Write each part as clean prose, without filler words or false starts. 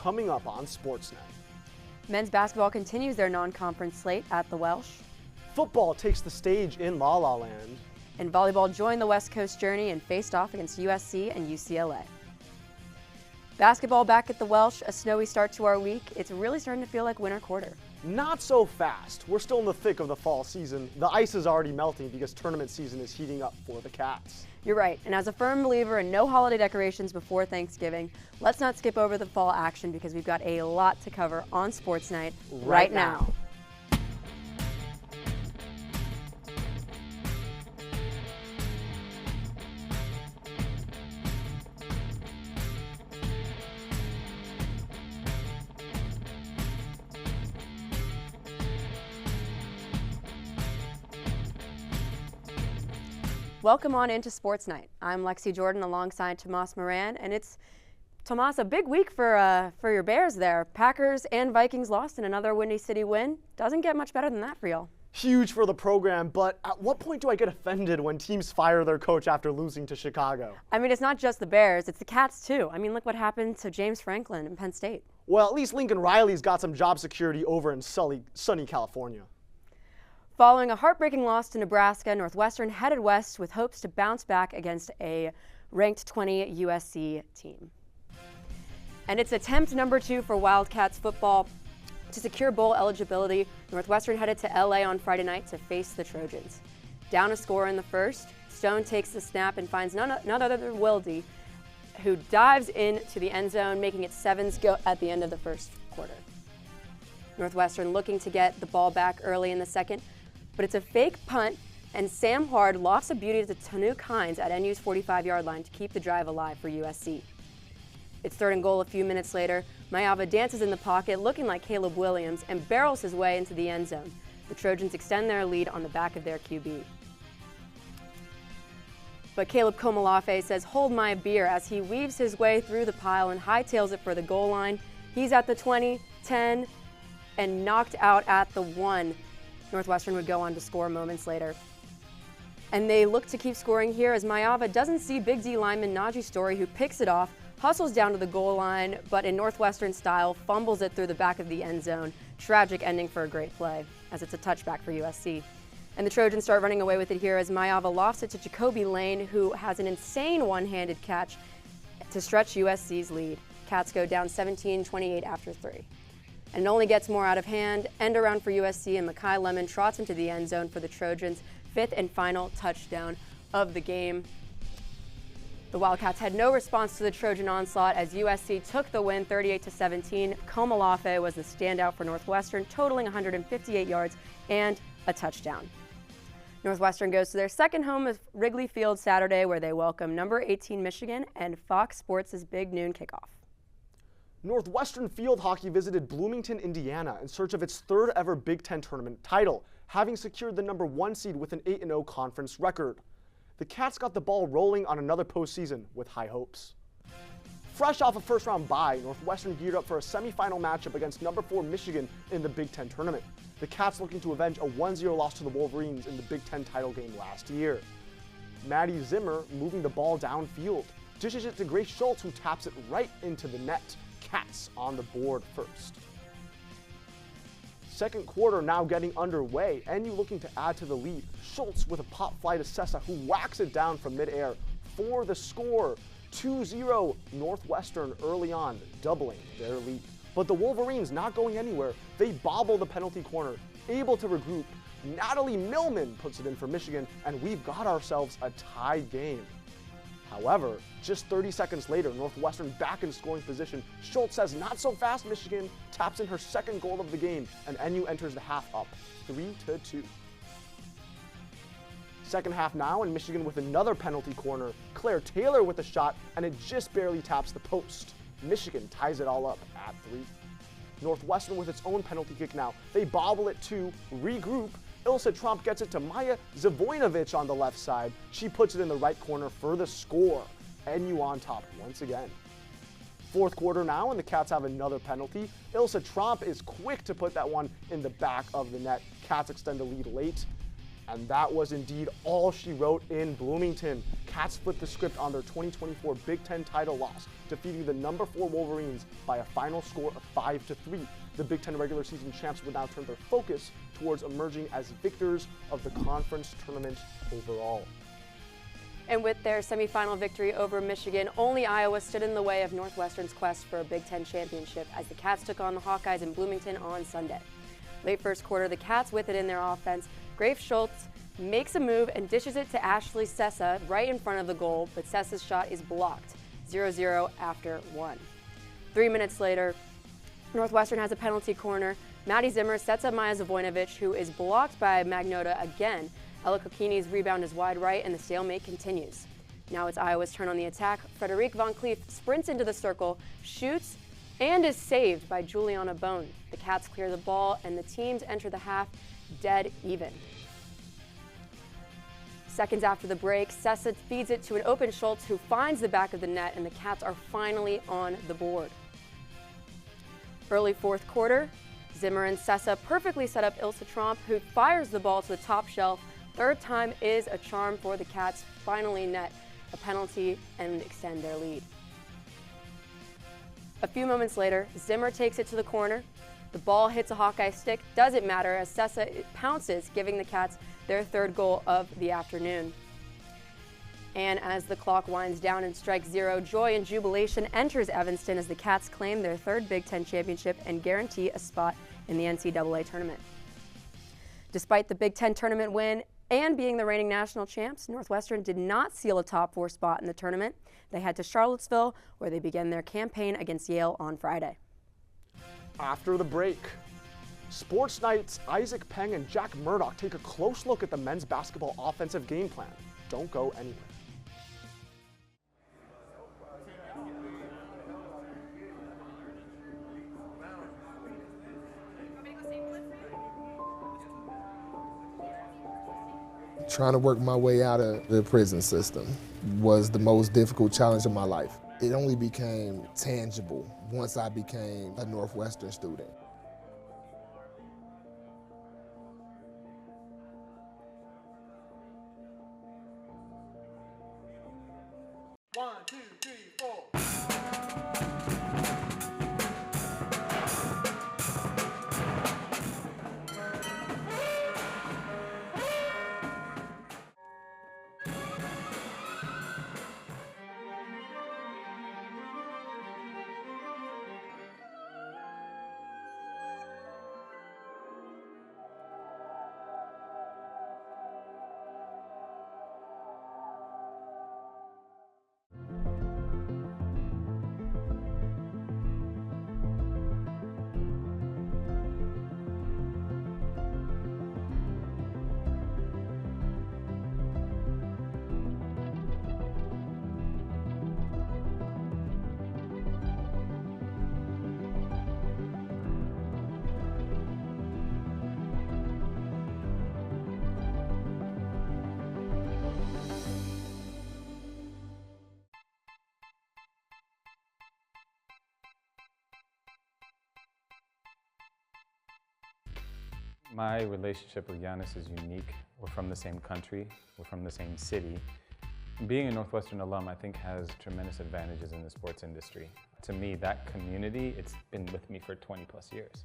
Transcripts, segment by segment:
coming up on SportsNight. Men's basketball continues their non-conference slate at the Welsh. Football takes the stage in La La Land. And volleyball joined the West Coast journey and faced off against USC and UCLA. Basketball back at the Welsh, a snowy start to our week. It's really starting to feel like winter quarter. Not so fast. We're still in the thick of the fall season. The ice is already melting because tournament season is heating up for the Cats. You're right, and as a firm believer in no holiday decorations before Thanksgiving, let's not skip over the fall action because we've got a lot to cover on Sports Night right now. Welcome on into Sports Night. I'm Lexie Jordan alongside Tomas Moran, and it's, Tomas, a big week for your Bears there. Packers and Vikings lost in another Windy City win. Doesn't get much better than that for y'all. Huge for the program, but at what point do I get offended when teams fire their coach after losing to Chicago? I mean, it's not just the Bears, it's the Cats too. I mean, look what happened to James Franklin in Penn State. Well, at least Lincoln Riley's got some job security over in sunny California. Following a heartbreaking loss to Nebraska, Northwestern headed west with hopes to bounce back against a ranked 20 USC team. And it's attempt number 2 for Wildcats football to secure bowl eligibility. Northwestern headed to LA on Friday night to face the Trojans. Down a score in the first, Stone takes the snap and finds none other than Wilde, who dives into the end zone, making it 7's go at the end of the first quarter. Northwestern looking to get the ball back early in the second, but it's a fake punt, and Sam Hard lofts a beauty to Tanuk Hines at NU's 45-yard line to keep the drive alive for USC. It's 3rd and goal a few minutes later. Mayava dances in the pocket, looking like Caleb Williams, and barrels his way into the end zone. The Trojans extend their lead on the back of their QB. But Caleb Komalafe says, "Hold my beer," as he weaves his way through the pile and hightails it for the goal line. He's at the 20, 10, and knocked out at the 1. Northwestern would go on to score moments later. And they look to keep scoring here as Mayava doesn't see Big D lineman Najee Story, who picks it off, hustles down to the goal line, but in Northwestern style, fumbles it through the back of the end zone. Tragic ending for a great play, as it's a touchback for USC. And the Trojans start running away with it here as Mayava lofts it to Jacoby Lane, who has an insane one-handed catch to stretch USC's lead. Cats go down 17-28 after 3. And it only gets more out of hand. End around for USC, and Mekhi Lemon trots into the end zone for the Trojans' 5th and final touchdown of the game. The Wildcats had no response to the Trojan onslaught as USC took the win 38-17. Komalafe was the standout for Northwestern, totaling 158 yards and a touchdown. Northwestern goes to their second home of Wrigley Field Saturday, where they welcome number 18 Michigan and Fox Sports' big noon kickoff. Northwestern field hockey visited Bloomington, Indiana in search of its 3rd ever Big Ten tournament title, having secured the number 1 seed with an 8-0 conference record. The Cats got the ball rolling on another postseason with high hopes. Fresh off a first-round bye, Northwestern geared up for a semifinal matchup against number 4 Michigan in the Big Ten tournament. The Cats looking to avenge a 1-0 loss to the Wolverines in the Big Ten title game last year. Maddie Zimmer moving the ball downfield, dishes it to Grace Schultz, who taps it right into the net. Cats on the board first. Second quarter now getting underway. NU looking to add to the lead. Schultz with a pop fly to Sessa, who whacks it down from midair for the score. 2-0 Northwestern early on, doubling their lead. But the Wolverines not going anywhere. They bobble the penalty corner, able to regroup. Natalie Millman puts it in for Michigan, and we've got ourselves a tied game. However, just 30 seconds later, Northwestern back in scoring position. Schultz says, "Not so fast, Michigan," taps in her 2nd goal of the game, and NU enters the half up 3-2. Second half now, and Michigan with another penalty corner. Claire Taylor with a shot, and it just barely taps the post. Michigan ties it all up at 3. Northwestern with its own penalty kick now. They bobble it to regroup. Ilsa Trump gets it to Maya Zavoinovich on the left side. She puts it in the right corner for the score. NU on top once again. 4th quarter now, and the Cats have another penalty. Ilsa Trump is quick to put that one in the back of the net. Cats extend the lead late. And that was indeed all she wrote in Bloomington. Cats flipped the script on their 2024 Big Ten title loss, defeating the number 4 Wolverines by a final score of 5-3. The Big Ten regular season champs would now turn their focus towards emerging as victors of the conference tournament overall. And with their semifinal victory over Michigan, only Iowa stood in the way of Northwestern's quest for a Big Ten championship as the Cats took on the Hawkeyes in Bloomington on Sunday. Late first quarter, the Cats with it in their offense. Grafe Schultz makes a move and dishes it to Ashley Sessa right in front of the goal, but Sessa's shot is blocked. 0-0 after 1. 3 minutes later, Northwestern has a penalty corner. Maddie Zimmer sets up Maya Zavoinovic, who is blocked by Magnota again. Ella Kokini's rebound is wide right, and the stalemate continues. Now it's Iowa's turn on the attack. Frederique Von Cleef sprints into the circle, shoots, and is saved by Juliana Bone. The Cats clear the ball, and the teams enter the half dead even. Seconds after the break, Sessa feeds it to an open Schultz, who finds the back of the net, and the Cats are finally on the board. Early fourth quarter, Zimmer and Sessa perfectly set up Ilse Tromp, who fires the ball to the top shelf. Third time is a charm for the Cats, finally net a penalty and extend their lead. A few moments later, Zimmer takes it to the corner. The ball hits a Hawkeye stick. Doesn't matter as Sessa pounces, giving the Cats their third goal of the afternoon. And as the clock winds down and strikes 0, joy and jubilation enters Evanston as the Cats claim their third Big Ten championship and guarantee a spot in the NCAA tournament. Despite the Big Ten tournament win and being the reigning national champs, Northwestern did not seal a top 4 spot in the tournament. They head to Charlottesville, where they begin their campaign against Yale on Friday. After the break, SportsNight's Isaac Peng and Jack Murdock take a close look at the men's basketball offensive game plan. Don't go anywhere. Trying to work my way out of the prison system was the most difficult challenge of my life. It only became tangible once I became a Northwestern student. One, two, three, four. My relationship with Giannis is unique. We're from the same country, we're from the same city. Being a Northwestern alum, I think, has tremendous advantages in the sports industry. To me, that community, it's been with me for 20 plus years.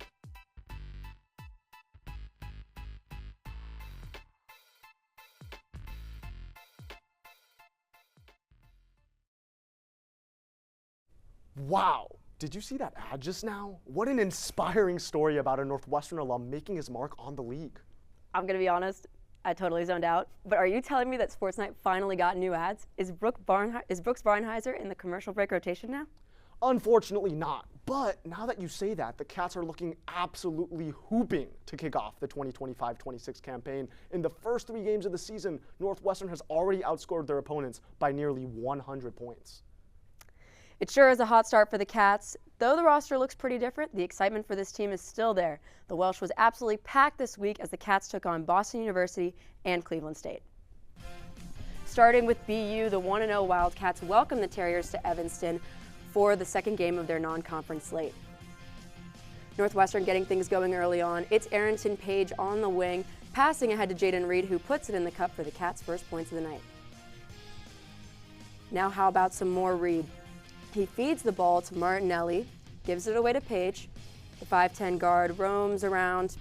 Wow, did you see that ad just now? What an inspiring story about a Northwestern alum making his mark on the league. I'm going to be honest, I totally zoned out. But are you telling me that SportsNight finally got new ads? Is Brooks Barnheiser in the commercial break rotation now? Unfortunately not, but now that you say that, the Cats are looking absolutely hooping to kick off the 2025-26 campaign. In the first 3 games of the season, Northwestern has already outscored their opponents by nearly 100 points. It sure is a hot start for the Cats. Though the roster looks pretty different, the excitement for this team is still there. The Welsh was absolutely packed this week as the Cats took on Boston University and Cleveland State. Starting with BU, the 1-0 Wildcats welcome the Terriers to Evanston for the second game of their non-conference slate. Northwestern getting things going early on. It's Arrington Page on the wing. passing ahead to Jaden Reed, who puts it in the cup for the Cats' first points of the night. Now how about some more Reed? He feeds the ball to Martinelli, gives it away to Page. The 5'10 guard roams around,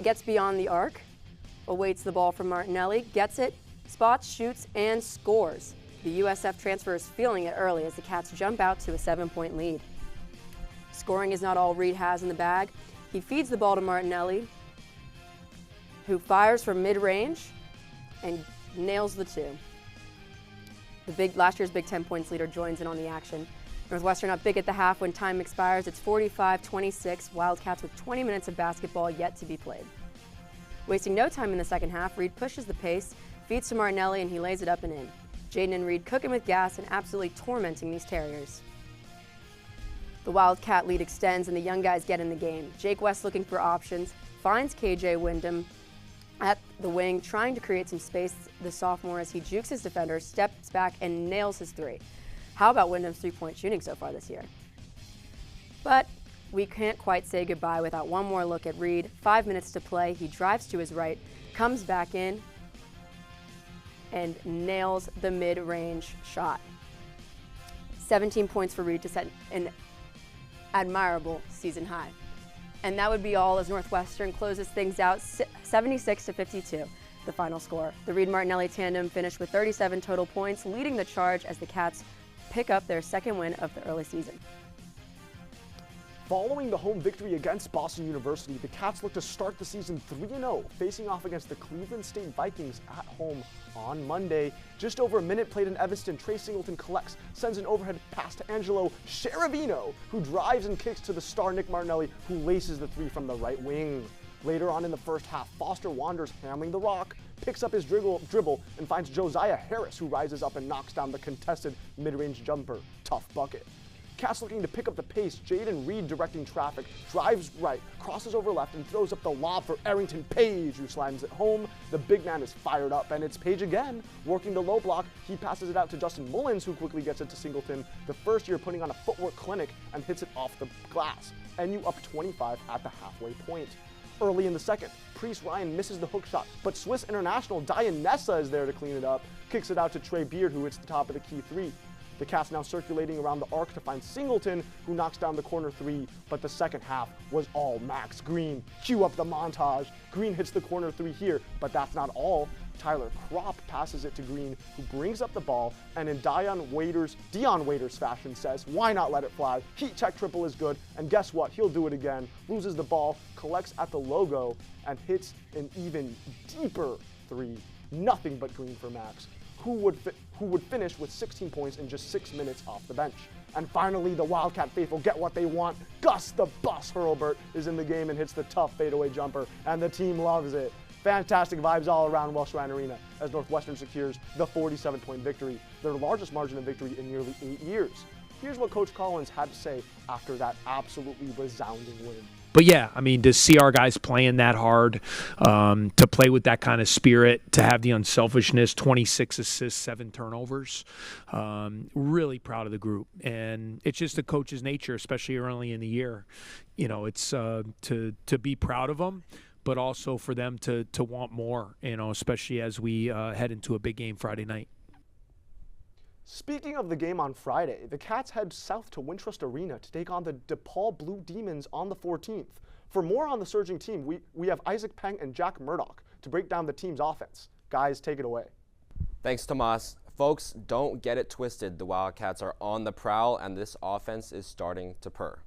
gets beyond the arc, awaits the ball from Martinelli, gets it, spots, shoots, and scores. The USF transfer is feeling it early as the Cats jump out to a 7-point lead. Scoring is not all Reed has in the bag. He feeds the ball to Martinelli, who fires from mid-range and nails the two. Last year's Big Ten points leader joins in on the action. Northwestern up big at the half when time expires. It's 45-26, Wildcats with 20 minutes of basketball yet to be played. Wasting no time in the second half, Reed pushes the pace, feeds to Martinelli, and he lays it up and in. Jaden and Reed cooking with gas and absolutely tormenting these Terriers. The Wildcat lead extends and the young guys get in the game. Jake West looking for options, finds KJ Wyndham at the wing, trying to create some space, the sophomore, as he jukes his defender, steps back, and nails his three. How about Wyndham's three-point shooting so far this year? But we can't quite say goodbye without one more look at Reed. 5 minutes to play. He drives to his right, comes back in, and nails the mid-range shot. 17 points for Reed to set an admirable season high. And that would be all as Northwestern closes things out 76-52, the final score. The Reed-Martinelli tandem finished with 37 total points, leading the charge as the Cats pick up their second win of the early season. Following the home victory against Boston University, the Cats look to start the season 3-0, facing off against the Cleveland State Vikings at home on Monday. Just over a minute played in Evanston, Trey Singleton collects, sends an overhead pass to Angelo Cheravino, who drives and kicks to the star Nick Martinelli, who laces the three from the right wing. Later on in the first half, Foster wanders, hammering the rock, picks up his dribble, and finds Josiah Harris, who rises up and knocks down the contested mid-range jumper. Tough bucket. Cats looking to pick up the pace. Jaden Reed directing traffic, drives right, crosses over left, and throws up the lob for Arrington Page, who slams it home. The big man is fired up, and it's Page again, working the low block. He passes it out to Justin Mullins, who quickly gets it to Singleton, the first year putting on a footwork clinic, and hits it off the glass. NU up 25 at the halfway point. Early in the second, Priest Ryan misses the hook shot, but Swiss international Dianessa is there to clean it up, kicks it out to Trey Beard, who hits the top of the key three. The Cats now circulating around the arc to find Singleton, who knocks down the corner three, but the second half was all Max Green. Cue up the montage. Green hits the corner three here, but that's not all. Tyler Kropp passes it to Green, who brings up the ball, and in Dion Waiters fashion says, why not let it fly? Heat check triple is good, and guess what? He'll do it again. Loses the ball, collects at the logo, and hits an even deeper three. Nothing but green for Max, who would finish with 16 points in just 6 minutes off the bench. And finally, the Wildcat faithful get what they want. Gus the Bus Hurlburt is in the game and hits the tough fadeaway jumper, and the team loves it. Fantastic vibes all around Welsh Ryan Arena as Northwestern secures the 47-point victory, their largest margin of victory in nearly 8 years. Here's what Coach Collins had to say after that absolutely resounding win. But yeah, I mean, to see our guys playing that hard, to play with that kind of spirit, to have the unselfishness, 26 assists, 7 turnovers, really proud of the group. And it's just the coach's nature, especially early in the year. You know, it's to be proud of them, but also for them to want more, you know, especially as we head into a big game Friday night. Speaking of the game on Friday, the Cats head south to Wintrust Arena to take on the DePaul Blue Demons on the 14th. For more on the surging team, we have Isaac Peng and Jack Murdock to break down the team's offense. Guys, take it away. Thanks, Tomas. Folks, don't get it twisted. The Wildcats are on the prowl, and this offense is starting to purr.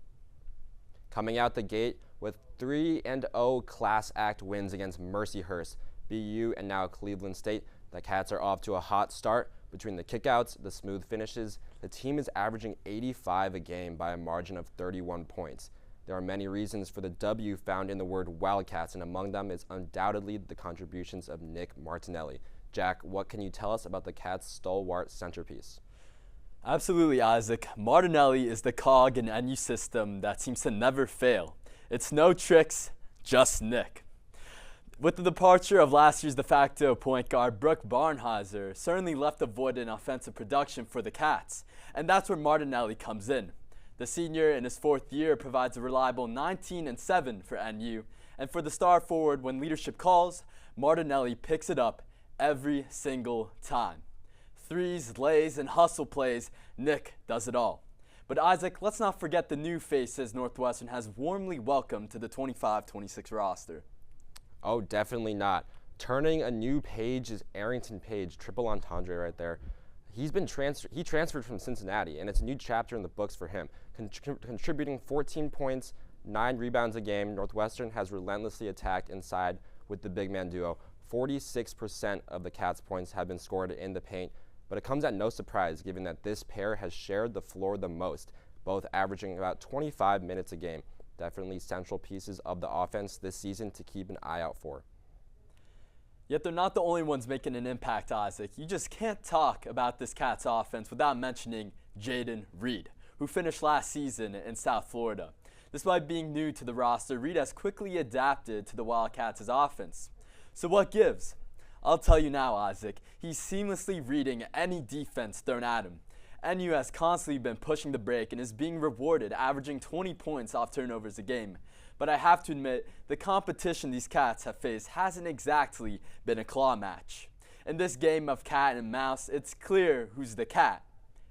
Coming out the gate with 3-0 Class Act wins against Mercyhurst, BU, and now Cleveland State, the Cats are off to a hot start. Between the kickouts, the smooth finishes, the team is averaging 85 a game by a margin of 31 points. There are many reasons for the W found in the word Wildcats, and among them is undoubtedly the contributions of Nick Martinelli. Jack, what can you tell us about the Cats' stalwart centerpiece? Absolutely, Isaac. Martinelli is the cog in NU system that seems to never fail. It's no tricks, just Nick. With the departure of last year's de facto point guard Brooke Barnheiser, certainly left a void in offensive production for the Cats, and that's where Martinelli comes in. The senior in his 4th year provides a reliable 19-7 for NU, And for the star forward, when leadership calls, Martinelli picks it up every single time. Threes, lays, and hustle plays, Nick does it all. But Isaac, let's not forget the new faces Northwestern has warmly welcomed to the 25-26 roster. Oh, definitely not. Turning a new page is Arrington Page, triple entendre right there. He transferred from Cincinnati, and it's a new chapter in the books for him. Contributing 14 points, 9 rebounds a game, Northwestern has relentlessly attacked inside with the big man duo. 46% of the Cats' points have been scored in the paint, but it comes at no surprise given that this pair has shared the floor the most, both averaging about 25 minutes a game. Definitely central pieces of the offense this season to keep an eye out for. Yet they're not the only ones making an impact, Isaac. You just can't talk about this Cats offense without mentioning Jaden Reed, who finished last season in South Florida. Despite being new to the roster, Reed has quickly adapted to the Wildcats' offense. So what gives? I'll tell you now, Isaac. He's seamlessly reading any defense thrown at him. NU has constantly been pushing the break and is being rewarded, averaging 20 points off turnovers a game. But I have to admit, the competition these Cats have faced hasn't exactly been a claw match. In this game of cat and mouse, it's clear who's the cat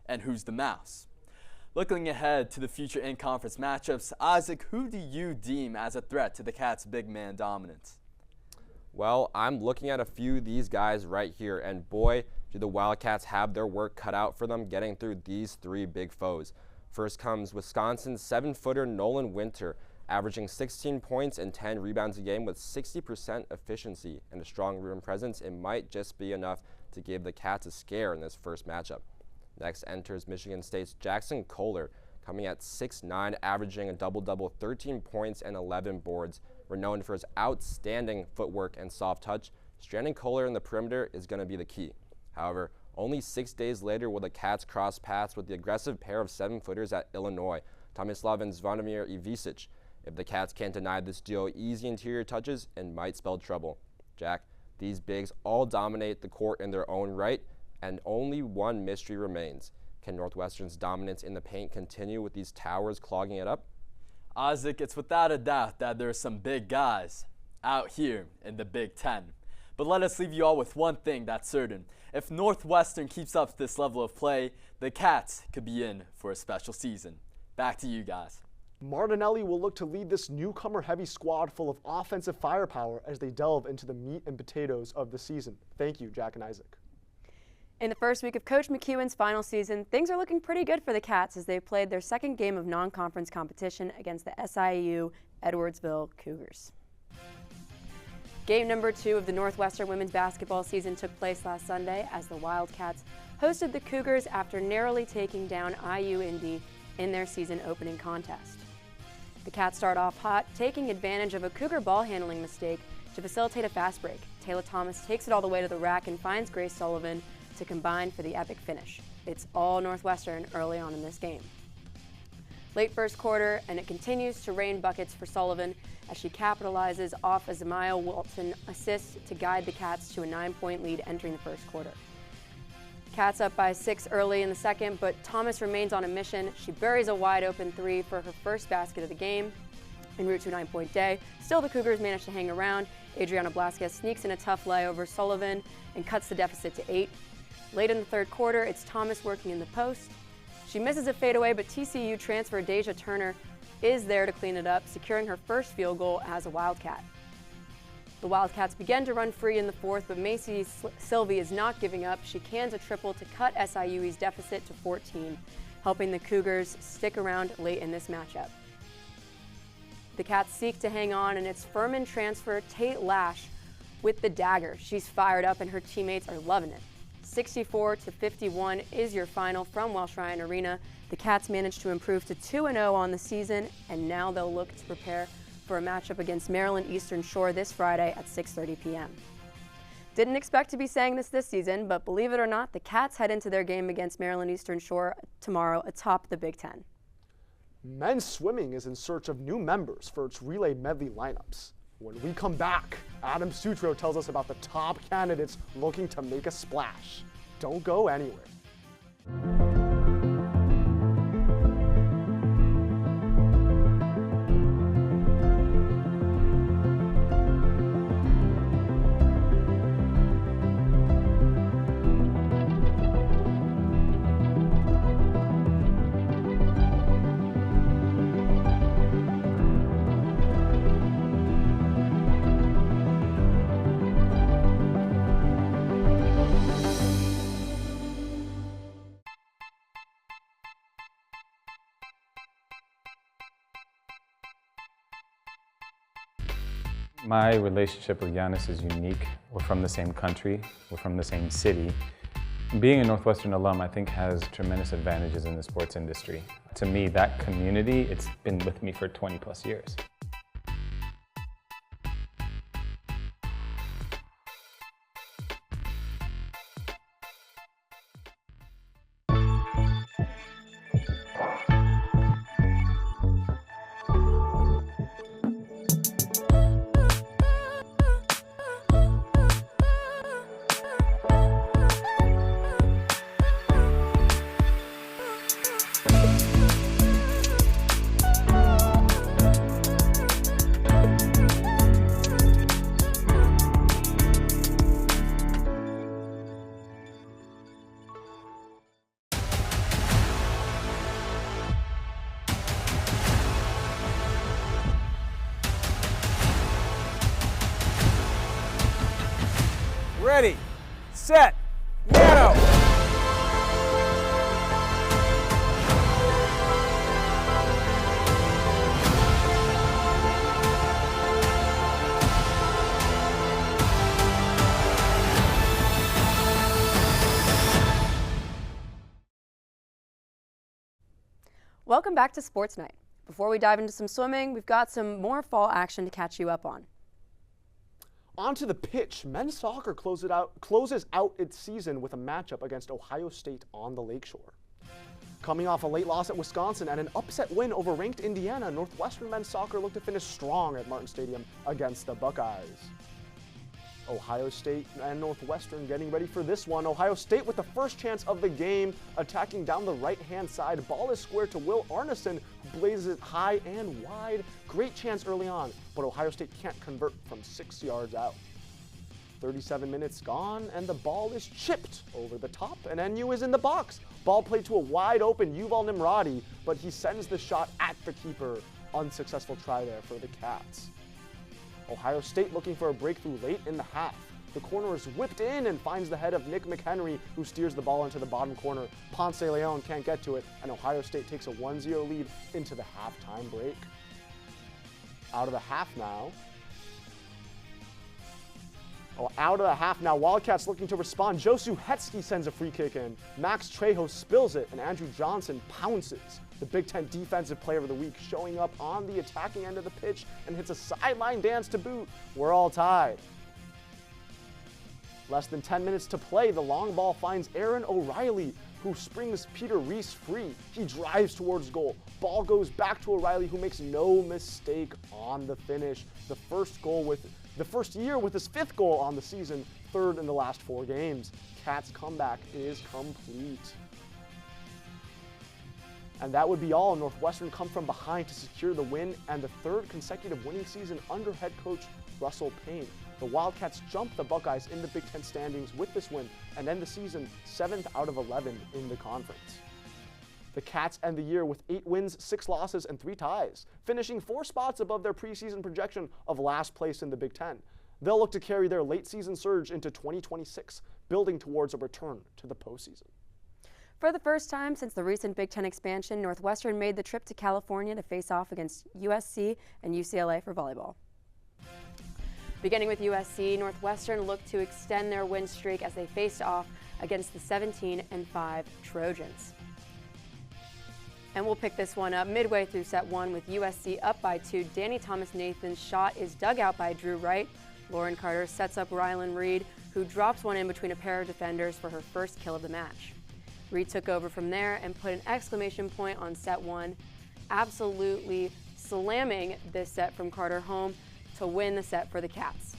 and who's the mouse. Looking ahead to the future in-conference matchups, Isaac, who do you deem as a threat to the Cats' big man dominance? Well, I'm looking at a few of these guys right here, and boy, do the Wildcats have their work cut out for them getting through these 3 big foes. First comes Wisconsin's 7-footer Nolan Winter, averaging 16 points and 10 rebounds a game with 60% efficiency and a strong rim presence. It might just be enough to give the Cats a scare in this first matchup. Next enters Michigan State's Jackson Kohler, coming at 6'9", averaging a double-double, 13 points and 11 boards. Renowned for his outstanding footwork and soft touch, stranding Kohler in the perimeter is going to be the key. However, only 6 days later will the Cats cross paths with the aggressive pair of 7-footers at Illinois, Tomislav and Zvonimir Ivisic. If the Cats can't deny this duo easy interior touches, it might spell trouble. Jack, these bigs all dominate the court in their own right, and only one mystery remains. Can Northwestern's dominance in the paint continue with these towers clogging it up? Isaac, it's without a doubt that there are some big guys out here in the Big Ten. But let us leave you all with one thing that's certain. If Northwestern keeps up this level of play, the Cats could be in for a special season. Back to you guys. Martinelli will look to lead this newcomer-heavy squad full of offensive firepower as they delve into the meat and potatoes of the season. Thank you, Jack and Isaac. In the first week of Coach McEwen's final season, things are looking pretty good for the Cats as they played their second game of non-conference competition against the SIU Edwardsville Cougars. Game number 2 of the Northwestern women's basketball season took place last Sunday as the Wildcats hosted the Cougars after narrowly taking down IU Indy in their season opening contest. The Cats start off hot, taking advantage of a Cougar ball handling mistake to facilitate a fast break. Taylor Tomas takes it all the way to the rack and finds Grace Sullivan to combine for the epic finish. It's all Northwestern early on in this game. Late first quarter, and it continues to rain buckets for Sullivan as she capitalizes off a Zamaya Walton assist to guide the Cats to a 9-point lead entering the first quarter. Cats up by 6 early in the second, but Tomas remains on a mission. She buries a wide open 3 for her first basket of the game. En route to a 9-point day, still the Cougars manage to hang around. Adriana Blasquez sneaks in a tough lay over Sullivan and cuts the deficit to 8. Late in the third quarter, it's Tomas working in the post. She misses a fadeaway, but TCU transfer Deja Turner is there to clean it up, securing her first field goal as a Wildcat. The Wildcats begin to run free in the fourth, but Macy Sylvie is not giving up. She cans a triple to cut SIU's deficit to 14, helping the Cougars stick around late in this matchup. The Cats seek to hang on, and it's Furman transfer Tate Lash with the dagger. She's fired up, and her teammates are loving it. 64-51 is your final from Welsh Ryan Arena. The Cats managed to improve to 2-0 on the season, and now they'll look to prepare for a matchup against Maryland Eastern Shore this Friday at 6:30 p.m. Didn't expect to be saying this season, but believe it or not, the Cats head into their game against Maryland Eastern Shore tomorrow atop the Big Ten. Men's swimming is in search of new members for its relay medley lineups. When we come back, Adam Sutro tells us about the top candidates looking to make a splash. Don't go anywhere. My relationship with Giannis is unique. We're from the same country, we're from the same city. Being a Northwestern alum, I think, has tremendous advantages in the sports industry. To me, that community, it's been with me for 20 plus years. Ready, set, go! Welcome back to Sports Night. Before we dive into some swimming, we've got some more fall action to catch you up on. Onto the pitch, men's soccer closes out its season with a matchup against Ohio State on the Lakeshore. Coming off a late loss at Wisconsin and an upset win over ranked Indiana, Northwestern men's soccer looked to finish strong at Martin Stadium against the Buckeyes. Ohio State and Northwestern getting ready for this one. Ohio State with the first chance of the game, attacking down the right-hand side. Ball is squared to Will Arneson, who blazes it high and wide. Great chance early on, but Ohio State can't convert from 6 yards out. 37 minutes gone, and the ball is chipped over the top, and NU is in the box. Ball played to a wide-open Yuval Nimradi, but he sends the shot at the keeper. Unsuccessful try there for the Cats. Ohio State looking for a breakthrough late in the half. The corner is whipped in and finds the head of Nick McHenry, who steers the ball into the bottom corner. Ponce Leon can't get to it, and Ohio State takes a 1-0 lead into the halftime break. Out of the half now. Wildcats looking to respond. Josu Hetsky sends a free kick in. Max Trejo spills it, and Andrew Johnson pounces. The Big Ten Defensive Player of the Week showing up on the attacking end of the pitch and hits a sideline dance to boot. We're all tied. Less than 10 minutes to play, the long ball finds Aaron O'Reilly, who springs Peter Reese free. He drives towards goal. Ball goes back to O'Reilly, who makes no mistake on the finish. The first year with his 5th goal on the season, 3rd in the last 4 games. Cats' comeback is complete. And that would be all. Northwestern come from behind to secure the win and the 3rd consecutive winning season under head coach Russell Payne. The Wildcats jump the Buckeyes in the Big Ten standings with this win and end the season 7th out of 11 in the conference. The Cats end the year with 8 wins, 6 losses, and 3 ties, finishing 4 spots above their preseason projection of last place in the Big Ten. They'll look to carry their late season surge into 2026, building towards a return to the postseason. For the first time since the recent Big Ten expansion, Northwestern made the trip to California to face off against USC and UCLA for volleyball. Beginning with USC, Northwestern looked to extend their win streak as they faced off against the 17-5 Trojans. And we'll pick this one up midway through set 1 with USC up by 2. Danny Thomas-Nathan's shot is dug out by Drew Wright. Lauren Carter sets up Rylan Reed, who drops one in between a pair of defenders for her first kill of the match. Reed took over from there and put an exclamation point on set 1, absolutely slamming this set from Carter home to win the set for the Cats.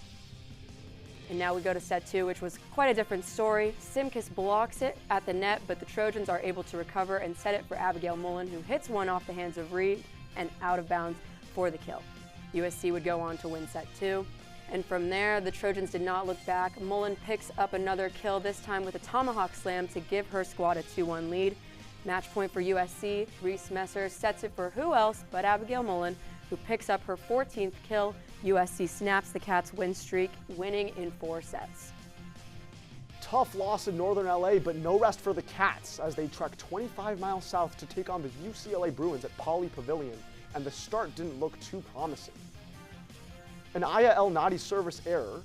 And now we go to set 2, which was quite a different story. Simkus blocks it at the net, but the Trojans are able to recover and set it for Abigail Mullen, who hits one off the hands of Reed and out of bounds for the kill. USC would go on to win set 2. And from there, the Trojans did not look back. Mullen picks up another kill, this time with a tomahawk slam to give her squad a 2-1 lead. Match point for USC. Reese Messer sets it for who else but Abigail Mullen, who picks up her 14th kill. USC snaps the Cats' win streak, winning in 4 sets. Tough loss in Northern LA, but no rest for the Cats as they trek 25 miles south to take on the UCLA Bruins at Pauley Pavilion, and the start didn't look too promising. An Aya El Nadi service error,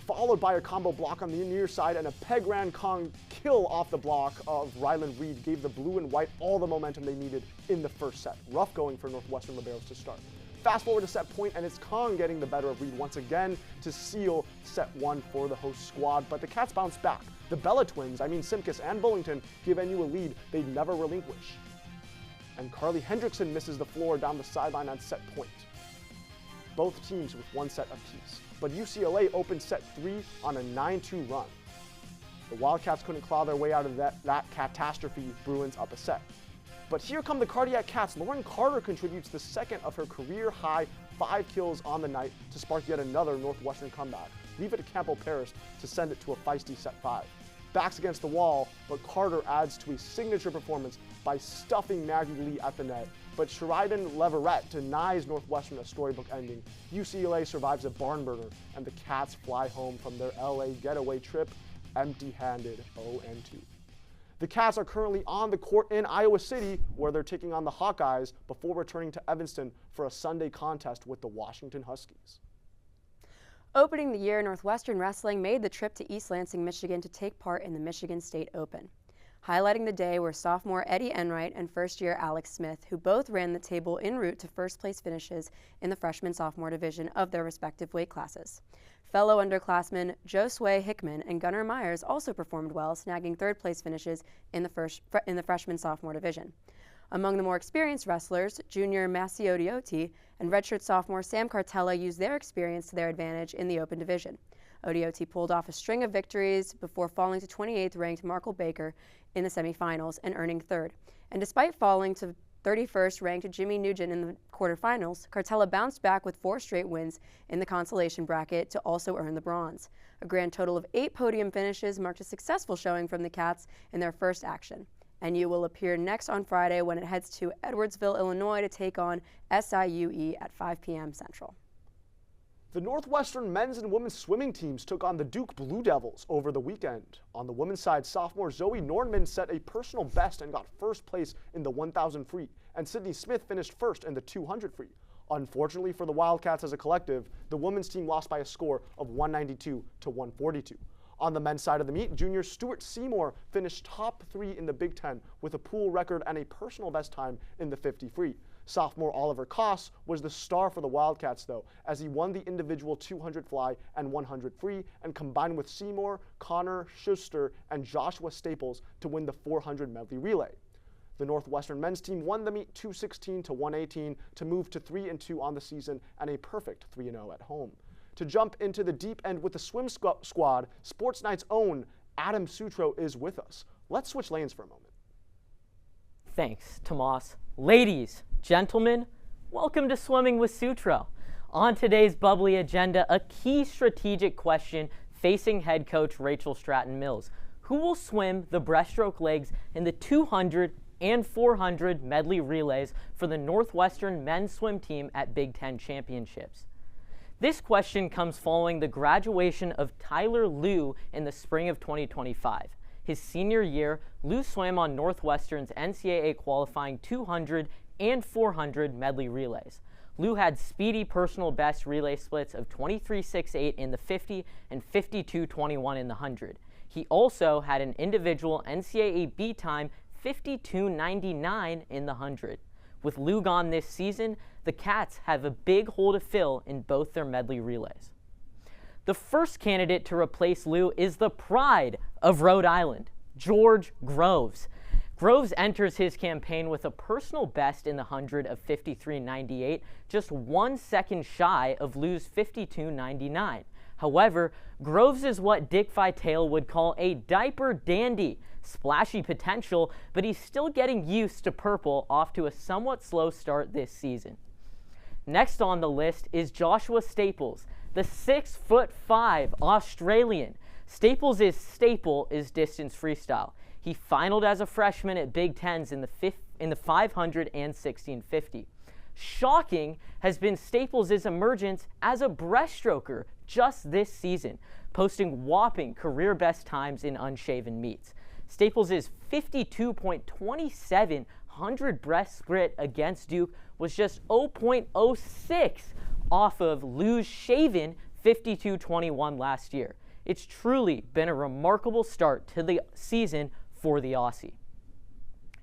followed by a combo block on the near side and a Peg Ran Kong kill off the block of Ryland Reed gave the blue and white all the momentum they needed in the first set. Rough going for Northwestern Liberos to start. Fast forward to set point, and it's Kong getting the better of Reed once again to seal set 1 for the host squad, but the Cats bounce back. The Bella twins, Simkus and Bullington, give NU a lead they'd never relinquish. And Carly Hendrickson misses the floor down the sideline on set point. Both teams with 1 set apiece. But UCLA opened set 3 on a 9-2 run. The Wildcats couldn't claw their way out of that catastrophe. Bruins up a set. But here come the Cardiac Cats. Lauren Carter contributes the second of her career-high 5 kills on the night to spark yet another Northwestern comeback. Leave it to Campbell Paris to send it to a feisty set 5. Backs against the wall, but Carter adds to a signature performance by stuffing Maggie Lee at the net. But Sheridan Leverett denies Northwestern a storybook ending. UCLA survives a barn burner, and the Cats fly home from their LA getaway trip empty-handed 0-2. The Cats are currently on the court in Iowa City, where they're taking on the Hawkeyes before returning to Evanston for a Sunday contest with the Washington Huskies. Opening the year, Northwestern Wrestling made the trip to East Lansing, Michigan to take part in the Michigan State Open. Highlighting the day were sophomore Eddie Enright and first-year Alex Smith, who both ran the table en route to first-place finishes in the freshman-sophomore division of their respective weight classes. Fellow underclassmen Josue Hickman and Gunnar Myers also performed well, snagging third-place finishes in the freshman-sophomore division. Among the more experienced wrestlers, junior Massi Odiotti and redshirt sophomore Sam Cartella used their experience to their advantage in the open division. Odiotti pulled off a string of victories before falling to 28th ranked Markle Baker in the semifinals and earning third. And despite falling to 31st ranked Jimmy Nugent in the quarterfinals, Cartella bounced back with 4 straight wins in the consolation bracket to also earn the bronze. A grand total of 8 podium finishes marked a successful showing from the Cats in their first action. NU will appear next on Friday when it heads to Edwardsville, Illinois to take on SIUE at 5 p.m. Central. The Northwestern men's and women's swimming teams took on the Duke Blue Devils over the weekend. On the women's side, sophomore Zoe Norman set a personal best and got first place in the 1,000 free, and Sydney Smith finished first in the 200 free. Unfortunately for the Wildcats as a collective, the women's team lost by a score of 192 to 142. On the men's side of the meet, junior Stuart Seymour finished top 3 in the Big Ten with a pool record and a personal best time in the 50 free. Sophomore Oliver Koss was the star for the Wildcats, though, as he won the individual 200 fly and 100 free and combined with Seymour, Connor Schuster, and Joshua Staples to win the 400 medley relay. The Northwestern men's team won the meet 216 to 118 to move to 3-2 on the season and a perfect 3-0 at home. To jump into the deep end with the swim squad, SportsNight's own Adam Sutro is with us. Let's switch lanes for a moment. Thanks, Tomas. Ladies, gentlemen, welcome to Swimming with Sutro. On today's bubbly agenda, a key strategic question facing head coach Rachel Stratton-Mills. Who will swim the breaststroke legs in the 200 and 400 medley relays for the Northwestern men's swim team at Big Ten Championships? This question comes following the graduation of Tyler Liu in the spring of 2025. His senior year, Liu swam on Northwestern's NCAA qualifying 200 and 400 medley relays. Liu had speedy personal best relay splits of 23.68 in the 50 and 52.21 in the 100. He also had an individual NCAA B time 52.99 in the 100. With Liu gone this season, the Cats have a big hole to fill in both their medley relays. The first candidate to replace Liu is the pride of Rhode Island, George Groves. Groves enters his campaign with a personal best in the 100 of 53.98, just 1 second shy of Liu's 52.99. However, Groves is what Dick Vitale would call a diaper dandy. Splashy potential, but he's still getting used to purple, off to a somewhat slow start this season. Next on the list is Joshua Staples, the 6'5" Australian. Staples' staple is distance freestyle. He finaled as a freshman at Big Tens in the 500 and 1650. Shocking has been Staples' emergence as a breaststroker just this season, posting whopping career best times in unshaven meets. Staples' 52.27 100 breast split against Duke was just 0.06 off of Lou's shaven 52-21 last year. It's truly been a remarkable start to the season for the Aussie.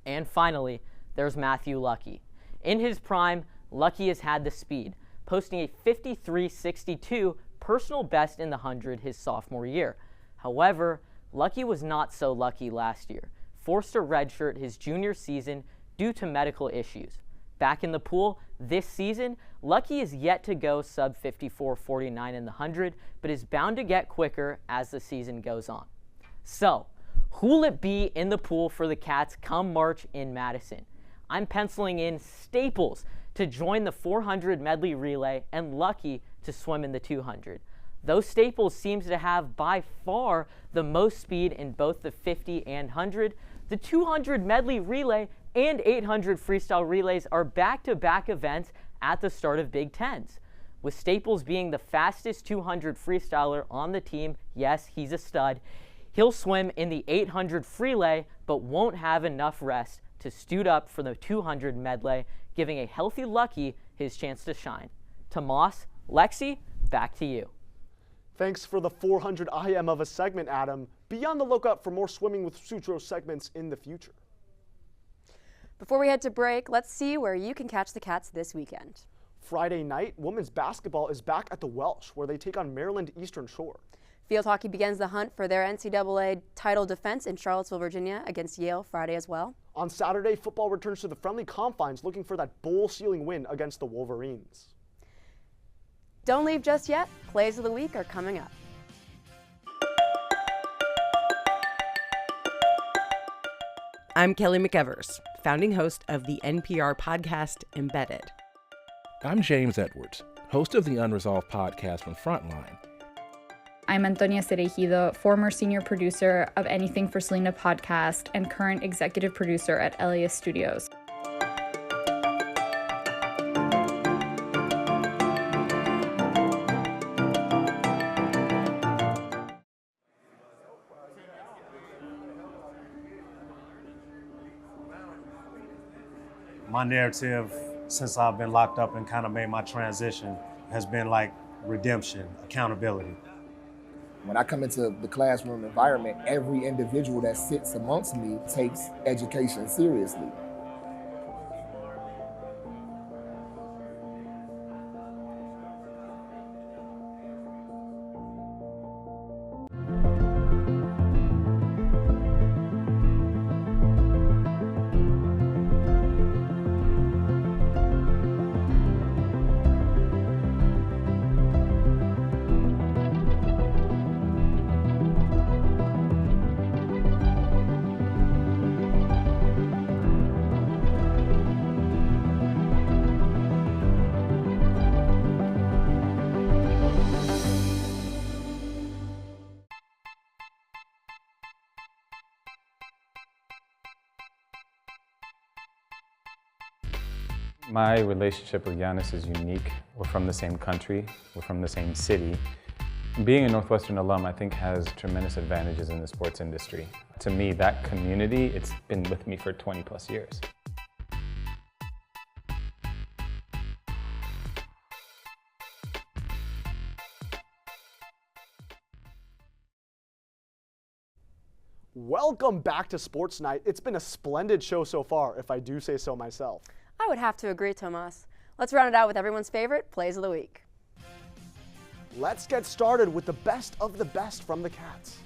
And finally, there's Matthew Lucky. In his prime, Lucky has had the speed, posting a 53.62 personal best in the 100 his sophomore year. However, Lucky was not so lucky last year, forced to redshirt his junior season due to medical issues. Back in the pool this season, Lucky is yet to go sub 54.49 in the 100, but is bound to get quicker as the season goes on. So, who will it be in the pool for the Cats come March in Madison? I'm penciling in Staples to join the 400 medley relay and Lucky to swim in the 200. Though Staples seems to have by far the most speed in both the 50 and 100, the 200 medley relay and 800 freestyle relays are back-to-back events at the start of Big Tens. With Staples being the fastest 200 freestyler on the team, yes, he's a stud, he'll swim in the 800 freelay but won't have enough rest to suit up for the 200 medley, giving a healthy Lucky his chance to shine. Tomas, Lexie, back to you. Thanks for the 400 IM of a segment, Adam. Be on the lookout for more Swimming with Sutro segments in the future. Before we head to break, let's see where you can catch the Cats this weekend. Friday night, women's basketball is back at the Welsh, where they take on Maryland Eastern Shore. Field hockey begins the hunt for their NCAA title defense in Charlottesville, Virginia against Yale Friday as well. On Saturday, football returns to the friendly confines looking for that bowl-sealing win against the Wolverines. Don't leave just yet. Plays of the week are coming up. I'm Kelly McEvers, founding host of the NPR podcast Embedded. I'm James Edwards, host of the Unresolved podcast from Frontline. I'm Antonia Cereijido, former senior producer of Anything for Selena podcast and current executive producer at Elias Studios. My narrative, since I've been locked up and kind of made my transition, has been like redemption, accountability. When I come into the classroom environment, every individual that sits amongst me takes education seriously. My relationship with Giannis is unique. We're from the same country, we're from the same city. Being a Northwestern alum, I think, has tremendous advantages in the sports industry. To me, that community, it's been with me for 20 plus years. Welcome back to Sports Night. It's been a splendid show so far, if I do say so myself. I would have to agree, Tomas. Let's round it out with everyone's favorite plays of the week. Let's get started with the best of the best from the Cats.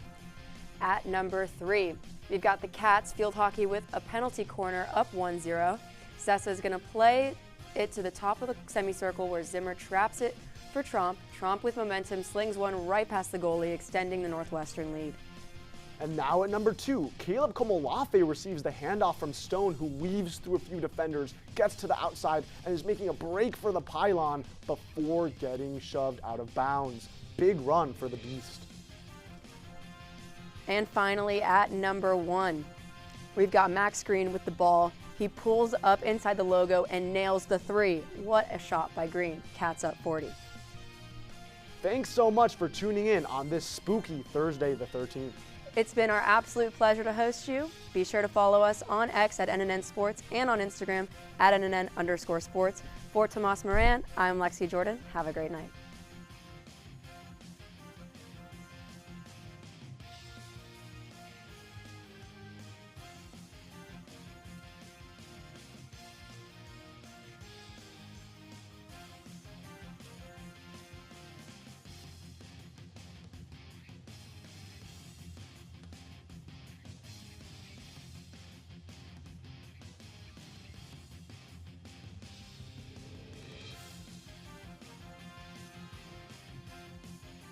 At number 3, we've got the Cats field hockey with a penalty corner up 1-0. Sessa is going to play it to the top of the semicircle where Zimmer traps it for Tromp. Tromp with momentum slings one right past the goalie, extending the Northwestern lead. And now at number 2, Caleb Komolafe receives the handoff from Stone, who weaves through a few defenders, gets to the outside, and is making a break for the pylon before getting shoved out of bounds. Big run for the Beast. And finally, at number 1, we've got Max Green with the ball. He pulls up inside the logo and nails the 3. What a shot by Green. Cats up 40. Thanks so much for tuning in on this spooky Thursday the 13th. It's been our absolute pleasure to host you. Be sure to follow us on X at NNN Sports and on Instagram at NNN_sports. For Tomas Moran, I'm Lexie Jordan. Have a great night.